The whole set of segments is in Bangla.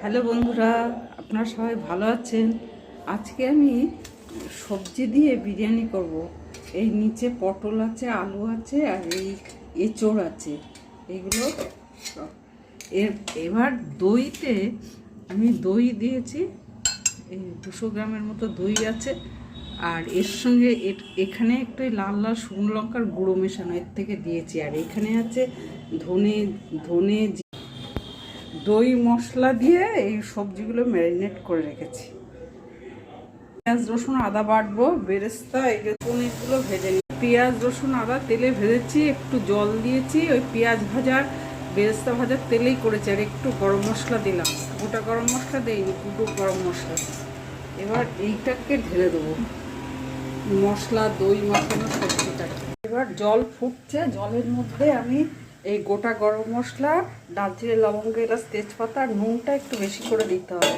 হ্যালো বন্ধুরা, আপনারা সবাই ভালো আছেন? আজকে আমি সবজি দিয়ে বিরিয়ানি করব। এই নিচে পটল আছে, আলু আছে, আর এই এঁচোড় আছে। এগুলো এবার দইতে আমি দই দিয়েছি, এই 200 গ্রামের মতো দই আছে। আর এর সঙ্গে এখানে একটু লাল লাল শুকনো লঙ্কার গুঁড়ো মেশানো এর থেকে দিয়েছি। আর এখানে আছে ধনে ধনে দই মশলা দিয়ে এই সবজিগুলো ম্যারিনেট করে রেখেছি। পেঁয়াজ রসুন আদা বাটবো, বেরেস্তা এই যে পনিরগুলো ভেজে নিই। পেঁয়াজ রসুন আদা তেলে ভেজেছি, একটু জল দিয়েছি, ওই পেঁয়াজ ভাজার বেরেস্তা ভাজার তেলেই করেছি। আর একটু গরম মশলা দিলাম, গোটা গরম মশলা দেইনি, দুটো গরম মশলা। এবার এইটাকে ঢেলে দেবো মশলা দই মাখানো সবজিটাকে। এবার জল ফুটছে, জলের মধ্যে আমি এই গোটা গরম মশলা, দারচিনি লবঙ্গ এলাচ তেজপাতা আর নুনটা একটু বেশি করে দিতে হবে।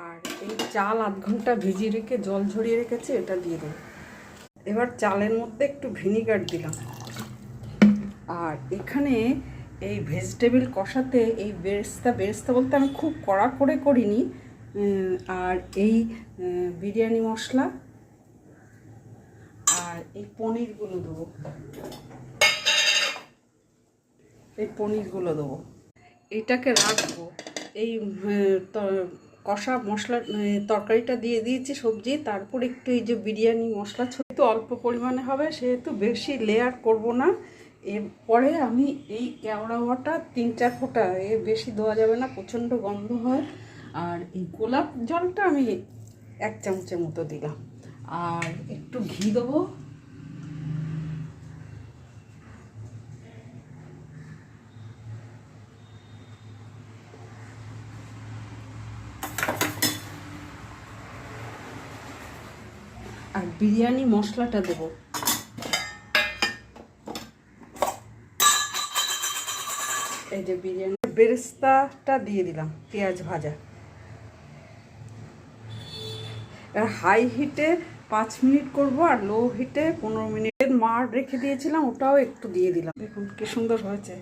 আর এই চাল আধ ঘন্টা ভিজিয়ে রেখে জল ঝরিয়ে রেখেছি, এটা দিয়ে দেবো। এবার চালের মধ্যে একটু ভিনিগার দিলাম। আর এখানে এই ভেজিটেবল কষাতে এই বেরেস্তা বলতে আমি খুব কড়া করে করিনি। আর এই বিরিয়ানি মশলা আর এই পনিরগুলো দেবো, এইটাকে রাখবো। এই কষা মশলা তরকারিটা দিয়ে দিয়েছি সবজি, তারপর একটু এই যে বিরিয়ানি মশলা ছোটো অল্প পরিমাণে হবে, সেহেতু বেশি লেয়ার করব না। এরপরে আমি এই কেওড়া ওয়াটা 3-4 ফোঁটা, এর বেশি দেওয়া যাবে না, প্রচণ্ড গন্ধ হয়। আর এই গোলাপ জলটা আমি 1 চামচের মতো দিলাম। আর একটু ঘি দেবো। আর বিরিয়ানি মশলাটা দেবো। এই যে বিরিয়ানি বেরেস্তাটা দিয়ে দিলাম, পেঁয়াজ ভাজা। হাই হিটে 5 মিনিট করব, আর লো হিটে 15 মিনিটের মার রেখে দিয়েছিলাম, ওটাও একটু দিয়ে দিলাম। দেখুন কি সুন্দর হয়েছে।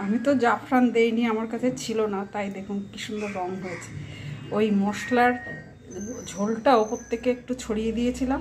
আমি তো জাফরান দেইনি, আমার কাছে ছিল না, তাই দেখুন কি সুন্দর রং হয়েছে। ওই মশলার ঝোলটা ওপর থেকে একটু ছড়িয়ে দিয়েছিলাম।